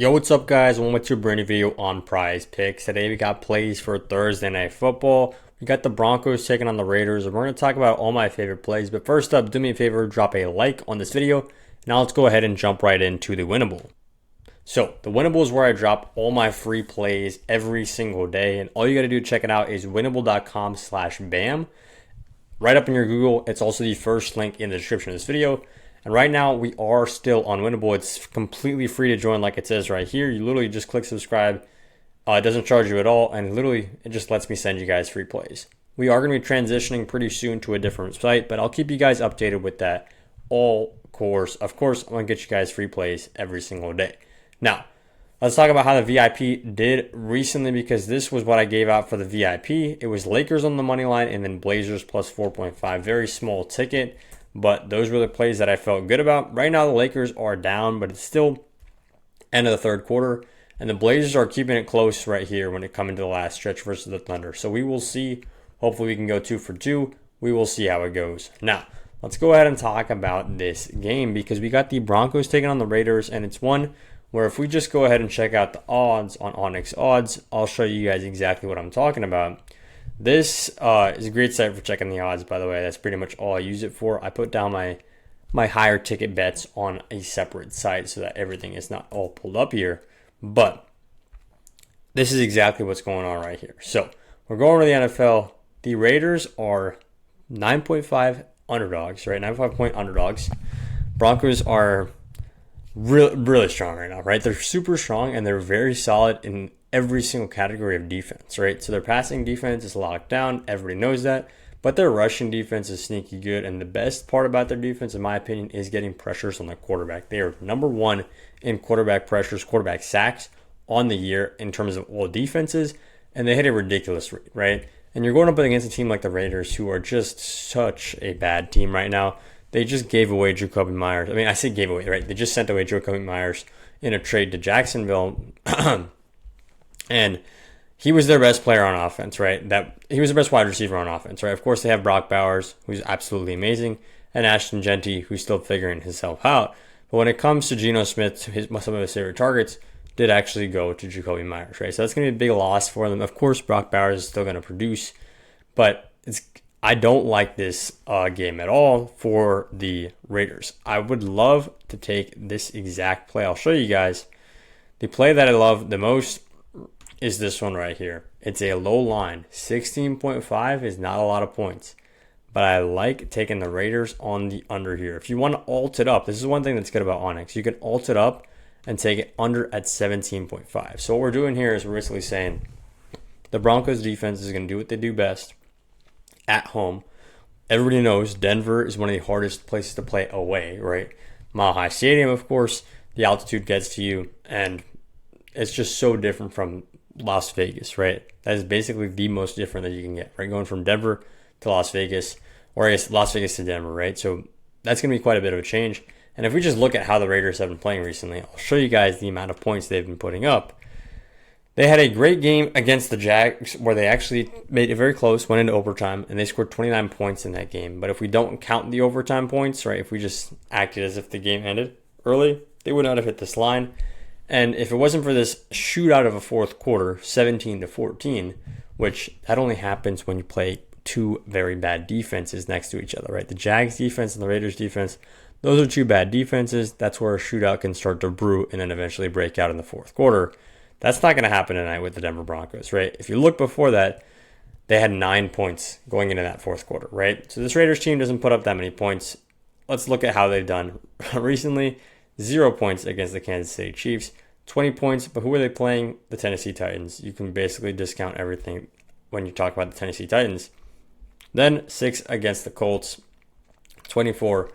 Yo, what's up, guys? Welcome to a brand new video on Prize Picks. Today we got plays for Thursday Night Football. We got the Broncos taking on the Raiders, and we're going to talk about all my favorite plays. But first up, do me a favor, drop a like on this video. Now let's go ahead and jump right into the winnable. So the winnable is where I drop all my free plays every single day, and all you got to do to check it out is winnable.com/bam. Right up in your Google. It's also the first link in the description of this video. And right now we are still on Winnable. It's completely free to join, like it says right here. You literally just click subscribe. It doesn't charge you at all, and literally it just lets me send you guys free plays. We are going to be transitioning pretty soon to a different site, but I'll keep you guys updated with that all course. Of course, I'm going to get you guys free plays every single day. Now, let's talk about how the VIP did recently, because this was what I gave out for the VIP. It was Lakers on the money line and then Blazers plus 4.5. Very small ticket. But those were the plays that I felt good about. Right now, the Lakers are down, but it's still end of the third quarter. And the Blazers are keeping it close right here when it comes into the last stretch versus the Thunder. So we will see. Hopefully, we can go 2 for 2. We will see how it goes. Now, let's go ahead and talk about this game, because we got the Broncos taking on the Raiders. And it's one where if we just go ahead and check out the odds on Onyx Odds, I'll show you guys exactly what I'm talking about. This is a great site for checking the odds, by the way. That's pretty much all I use it for. I put down my higher ticket bets on a separate site so that everything is not all pulled up here. But this is exactly what's going on right here. So we're going to the NFL. The Raiders are 9.5 underdogs, right? 9.5 point underdogs. Broncos are really strong right now, right? They're super strong, and they're very solid in every single category of defense, right? So their passing defense is locked down. Everybody knows that. But their rushing defense is sneaky good. And the best part about their defense, in my opinion, is getting pressures on the quarterback. They are number one in quarterback pressures, quarterback sacks on the year in terms of all defenses. And they hit a ridiculous rate, right? And you're going up against a team like the Raiders, who are just such a bad team right now. They just gave away Jacoby Myers. I mean, I say gave away, right? They just sent away Jacoby Myers in a trade to Jacksonville. And he was their best player on offense, right? He was the best wide receiver on offense, right? Of course, they have Brock Bowers, who's absolutely amazing, and Ashton Genty, who's still figuring himself out. But when it comes to Geno Smith, some of his favorite targets did actually go to Jacoby Myers, right? So that's going to be a big loss for them. Of course, Brock Bowers is still going to produce, but I don't like this game at all for the Raiders. I would love to take this exact play. I'll show you guys. The play that I love the most is this one right here. It's a low line. 16.5 is not a lot of points, but I like taking the Raiders on the under here. If you want to alt it up, this is one thing that's good about Onyx. You can alt it up and take it under at 17.5. So what we're doing here is we're basically saying the Broncos defense is going to do what they do best at home. Everybody knows Denver is one of the hardest places to play away, right? Mile High Stadium, of course, the altitude gets to you, and it's just so different from Las Vegas, right? That is basically the most different that you can get, right? Going from Denver to Las Vegas, or I guess Las Vegas to Denver, right? So that's going to be quite a bit of a change. And if we just look at how the Raiders have been playing recently, I'll show you guys the amount of points they've been putting up. They had a great game against the Jags where they actually made it very close, went into overtime, and they scored 29 points in that game. But if we don't count the overtime points, right, if we just acted as if the game ended early, they would not have hit this line. And if it wasn't for this shootout of a fourth quarter, 17-14, which that only happens when you play two very bad defenses next to each other, right? The Jags defense and the Raiders defense, those are two bad defenses. That's where a shootout can start to brew and then eventually break out in the fourth quarter. That's not going to happen tonight with the Denver Broncos, right? If you look before that, they had 9 points going into that fourth quarter, right? So this Raiders team doesn't put up that many points. Let's look at how they've done recently. 0 points against the Kansas City Chiefs, 20 points, but who are they playing? The Tennessee Titans. You can basically discount everything when you talk about the Tennessee Titans. Then 6 against the Colts, 24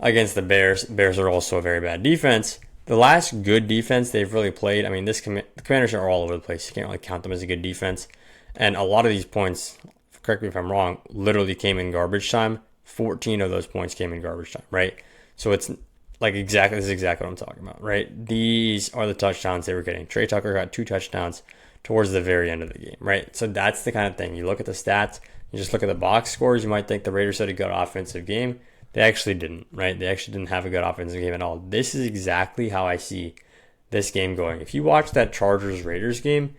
against the Bears. Bears are also a very bad defense. The last good defense they've really played, I mean, the Commanders are all over the place. You can't really count them as a good defense. And a lot of these points, correct me if I'm wrong, literally came in garbage time. 14 of those points came in garbage time, right? So it's like this is exactly what I'm talking about, right? These are the touchdowns they were getting. Trey Tucker got 2 touchdowns towards the very end of the game, right? So that's the kind of thing. You look at the stats, you just look at the box scores, you might think the Raiders had a good offensive game. They actually didn't, right? They actually didn't have a good offensive game at all. This is exactly how I see this game going. If you watch that Chargers-Raiders game,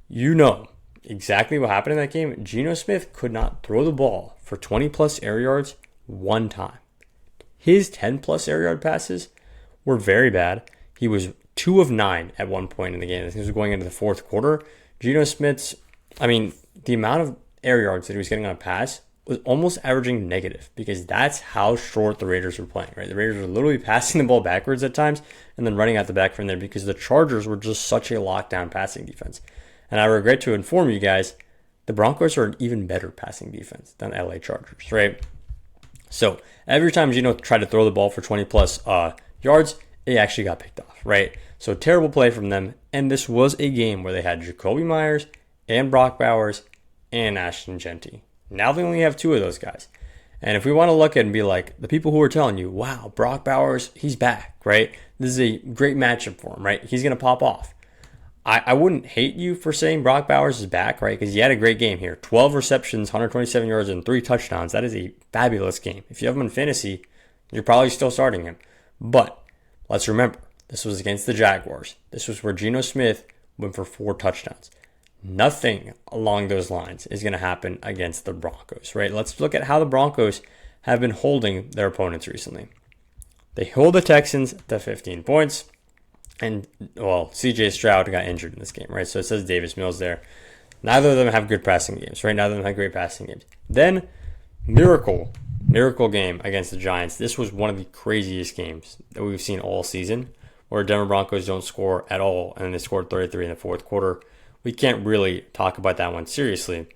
you know exactly what happened in that game. Geno Smith could not throw the ball for 20-plus air yards one time. His 10-plus air yard passes were very bad. He was 2 of 9 at one point in the game. This was going into the fourth quarter. Geno Smith's, the amount of air yards that he was getting on a pass was almost averaging negative because that's how short the Raiders were playing, right? The Raiders were literally passing the ball backwards at times and then running out the back from there because the Chargers were just such a lockdown passing defense. And I regret to inform you guys, the Broncos are an even better passing defense than LA Chargers, right? So every time Geno tried to throw the ball for 20-plus yards, it actually got picked off, right? So terrible play from them. And this was a game where they had Jacoby Myers and Brock Bowers and Ashton Genty. Now they only have 2 of those guys. And if we want to look at it and be like, the people who are telling you, wow, Brock Bowers, he's back, right? This is a great matchup for him, right? He's going to pop off. I wouldn't hate you for saying Brock Bowers is back, right? Because he had a great game here. 12 receptions, 127 yards, and 3 touchdowns. That is a fabulous game. If you have him in fantasy, you're probably still starting him. But let's remember, this was against the Jaguars. This was where Geno Smith went for 4 touchdowns. Nothing along those lines is going to happen against the Broncos, right? Let's look at how the Broncos have been holding their opponents recently. They hold the Texans to 15 points. And, CJ Stroud got injured in this game, right? So it says Davis Mills there. Neither of them have good passing games, right? Neither of them have great passing games. Then, miracle game against the Giants. This was one of the craziest games that we've seen all season, where Denver Broncos don't score at all, and then they scored 33 in the fourth quarter. We can't really talk about that one seriously.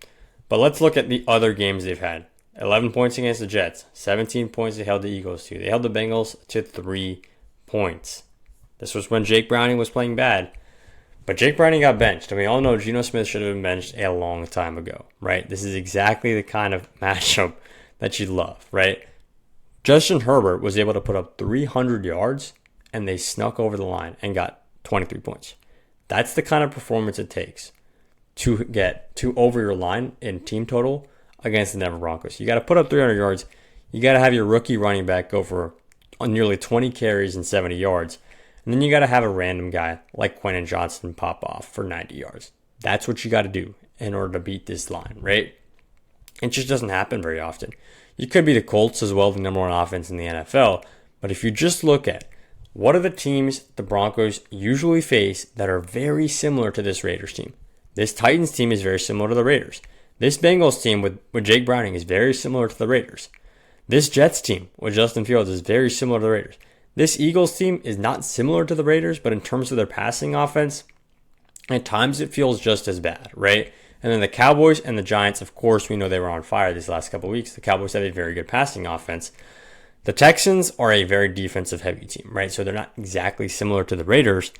But let's look at the other games they've had. 11 points against the Jets. 17 points they held the Eagles to. They held the Bengals to 3 points. This was when Jake Browning was playing bad. But Jake Browning got benched. And we all know Geno Smith should have been benched a long time ago, right? This is exactly the kind of matchup that you love, right? Justin Herbert was able to put up 300 yards, and they snuck over the line and got 23 points. That's the kind of performance it takes to get to over your line in team total against the Denver Broncos. You got to put up 300 yards. You got to have your rookie running back go for nearly 20 carries and 70 yards. And then you got to have a random guy like Quentin Johnson pop off for 90 yards. That's what you got to do in order to beat this line, right? It just doesn't happen very often. You could be the Colts as well, the number 1 offense in the NFL. But if you just look at what are the teams the Broncos usually face that are very similar to this Raiders team? This Titans team is very similar to the Raiders. This Bengals team with Jake Browning is very similar to the Raiders. This Jets team with Justin Fields is very similar to the Raiders. This Eagles team is not similar to the Raiders, but in terms of their passing offense, at times it feels just as bad, right? And then the Cowboys and the Giants, of course, we know they were on fire these last couple of weeks. The Cowboys have a very good passing offense. The Texans are a very defensive-heavy team, right? So they're not exactly similar to the Raiders,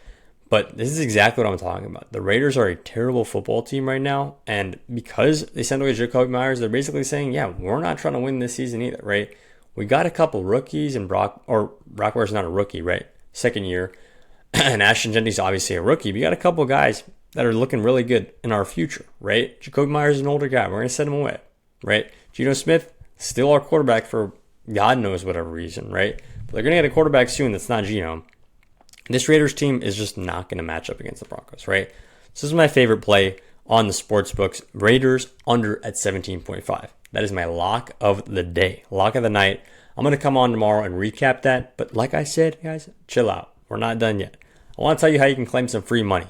but this is exactly what I'm talking about. The Raiders are a terrible football team right now, and because they sent away Jacoby Myers, they're basically saying, yeah, we're not trying to win this season either, right? We got a couple rookies, and Brock Bowers not a rookie, right? Second year. And Ashton Genty's obviously a rookie. We got a couple guys that are looking really good in our future, right? Jacoby Myers is an older guy. We're going to send him away, right? Geno Smith, still our quarterback for God knows whatever reason, right? But they're going to get a quarterback soon that's not Geno. This Raiders team is just not going to match up against the Broncos, right? So this is my favorite play on the sports books. Raiders under at 17.5. That is my lock of the day, lock of the night. I'm going to come on tomorrow and recap that. But like I said, guys, chill out. We're not done yet. I want to tell you how you can claim some free money.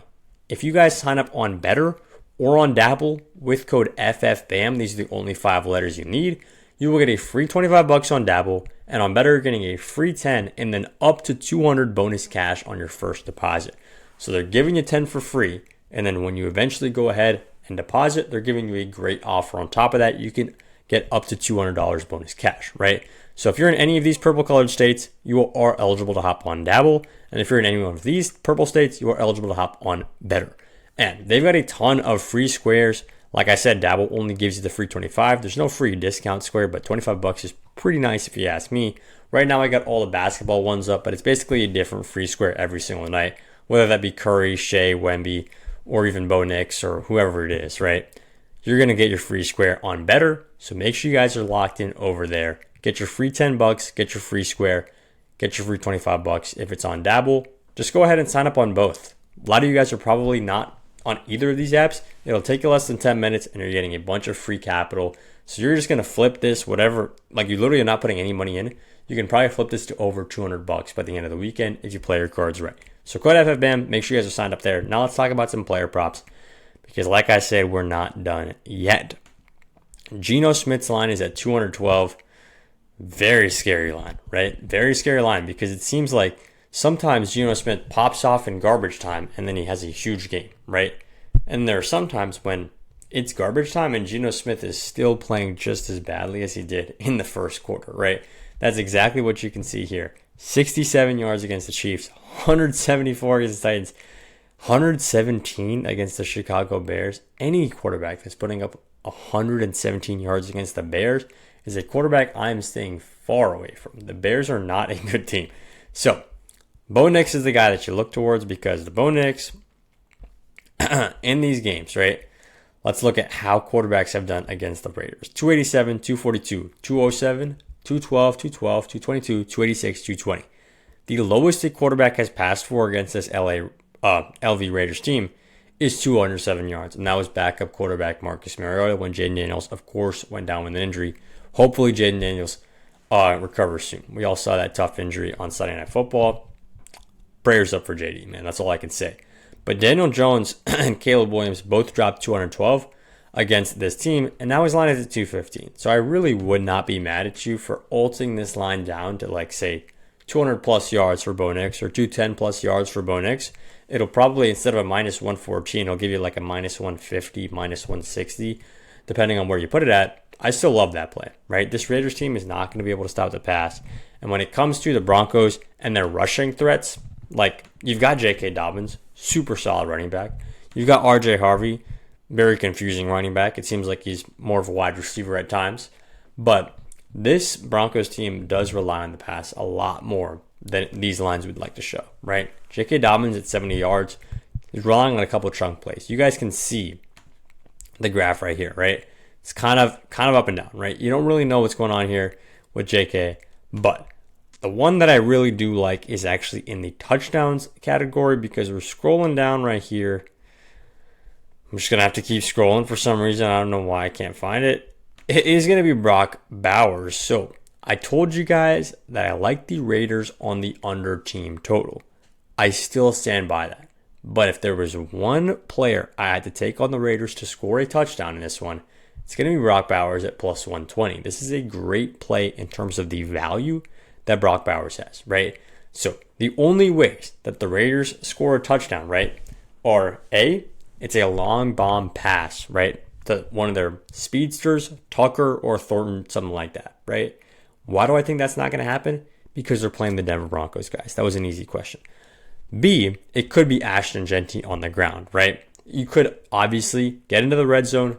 If you guys sign up on Better or on Dabble with code FFBAM, these are the only 5 letters you need, you will get a free $25 on Dabble, and on Better, you're getting a free 10 and then up to 200 bonus cash on your first deposit. So they're giving you 10 for free, and then when you eventually go ahead and deposit, they're giving you a great offer. On top of that, you can get up to $200 bonus cash, right? So if you're in any of these purple colored states, you are eligible to hop on Dabble. And if you're in any one of these purple states, you are eligible to hop on Better. And they've got a ton of free squares. Like I said, Dabble only gives you the free 25. There's no free discount square, but $25 is pretty nice if you ask me. Right now I got all the basketball ones up, but it's basically a different free square every single night, whether that be Curry, Shea, Wemby, or even Bo Nix or whoever it is, right? You're going to get your free square on Better. So make sure you guys are locked in over there. Get your free $10, get your free square, get your free $25 if it's on Dabble. just go ahead and sign up on both. A lot of you guys are probably not on either of these apps. It'll take you less than 10 minutes and you're getting a bunch of free capital. So you're just going to flip this, whatever, like you literally are not putting any money in. You can probably flip this to over $200 by the end of the weekend if you play your cards right. So code FFBAM, make sure you guys are signed up there. Now let's talk about some player props because like I said, we're not done yet. Geno Smith's line is at 212. Very scary line, right? Very scary line because it seems like sometimes Geno Smith pops off in garbage time and then he has a huge game, right? And there are some times when it's garbage time and Geno Smith is still playing just as badly as he did in the first quarter, right? That's exactly what you can see here. 67 yards against the Chiefs, 174 against the Titans, 117 against the Chicago Bears. Any quarterback that's putting up 117 yards against the Bears is a quarterback I'm staying far away from. The Bears are not a good team. So, Bo Nix is the guy that you look towards because the Bo Nix in these games, right? Let's look at how quarterbacks have done against the Raiders. 287, 242, 207, 212, 212, 222, 286, 220. The lowest a quarterback has passed for against this LV Raiders team is 207 yards. And that was backup quarterback Marcus Mariota when Jaden Daniels, of course, went down with an injury. Hopefully Jaden Daniels recovers soon. We all saw that tough injury on Sunday Night Football. Prayers up for JD, man. That's all I can say. But Daniel Jones and Caleb Williams both dropped 212 against this team, and now his line is at 215. So I really would not be mad at you for ulting this line down to, like, say, 200 plus yards for Bo Nix or 210 plus yards for Bo Nix. It'll probably, instead of a minus 114, it'll give you like a minus 150, minus 160, depending on where you put it at. I still love that play, right? This Raiders team is not going to be able to stop the pass. And when it comes to the Broncos and their rushing threats, like, you've got J.K. Dobbins, super solid running back. You've got R.J. Harvey, very confusing running back. It seems like he's more of a wide receiver at times. But this Broncos team does rely on the pass a lot more than these lines would like to show, right? J.K. Dobbins at 70 yards is relying on a couple chunk plays. You guys can see the graph right here, right? It's kind of up and down, right? You don't really know what's going on here with J.K., but the one that I really do like is actually in the touchdowns category because we're scrolling down right here. I'm just going to have to keep scrolling for some reason. I don't know why I can't find it. It is going to be Brock Bowers. So I told you guys that I like the Raiders on the under team total. I still stand by that. But if there was one player I had to take on the Raiders to score a touchdown in this one, it's going to be Brock Bowers at plus 120. This is a great play in terms of the value that Brock Bowers has, right? So the only ways that the Raiders score a touchdown, right, are A, it's a long bomb pass, right, to one of their speedsters, Tucker or Thornton, something like that, right? Why do I think that's not going to happen? Because they're playing the Denver Broncos, guys. That was an easy question. B, it could be Ashton Genty on the ground, right? You could obviously get into the red zone,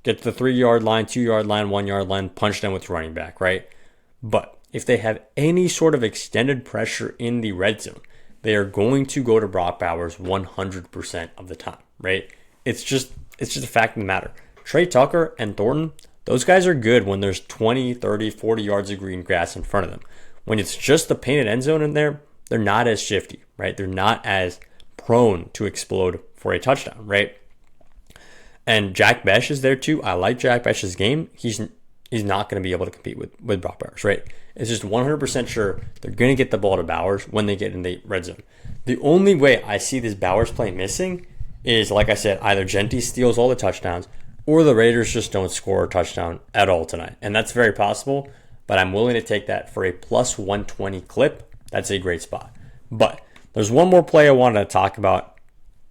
get to the 3-yard line, 2-yard line, 1-yard line, punch them with running back, right? But if they have any sort of extended pressure in the red zone, they are going to go to Brock Bowers 100% of the time, right? It's just a fact of the matter. Trey Tucker and Thornton, those guys are good when there's 20, 30, 40 yards of green grass in front of them. When it's just the painted end zone in there, they're not as shifty, right? They're not as prone to explode for a touchdown, right? And Jack Besh is there too. I like Jack Besh's game. He's not going to be able to compete with Brock Bowers, right? It's just 100% sure they're going to get the ball to Bowers when they get in the red zone. The only way I see this Bowers play missing is, like I said, either Genty steals all the touchdowns or the Raiders just don't score a touchdown at all tonight. And that's very possible, but I'm willing to take that for a plus 120 clip. That's a great spot. But there's one more play I wanted to talk about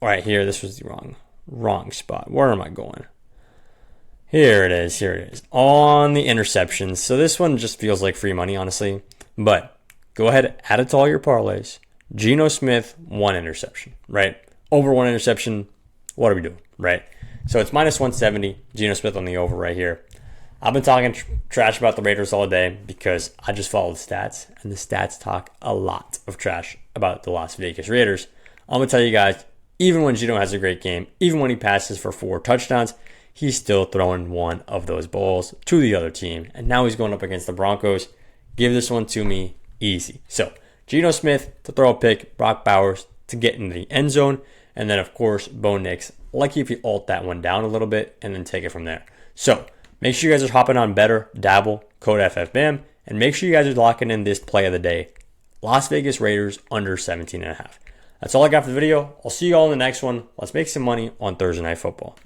right here. This was the wrong spot. Where am I going? Here it is. On the interceptions. So this one just feels like free money, honestly. But go ahead, add it to all your parlays. Geno Smith, 1 interception, right? Over 1 interception, what are we doing, right? So it's minus 170. Geno Smith on the over right here. I've been talking trash about the Raiders all day because I just follow the stats. And the stats talk a lot of trash about the Las Vegas Raiders. I'm going to tell you guys, even when Geno has a great game, even when he passes for 4 touchdowns, he's still throwing one of those balls to the other team. And now he's going up against the Broncos. Give this one to me easy. So, Geno Smith to throw a pick, Brock Bowers to get into the end zone. And then, of course, Bo Nix, lucky if you alt that one down a little bit and then take it from there. So make sure you guys are hopping on Better, Dabble, code FFBAM, and make sure you guys are locking in this play of the day. Las Vegas Raiders under 17.5. That's all I got for the video. I'll see you all in the next one. Let's make some money on Thursday Night Football.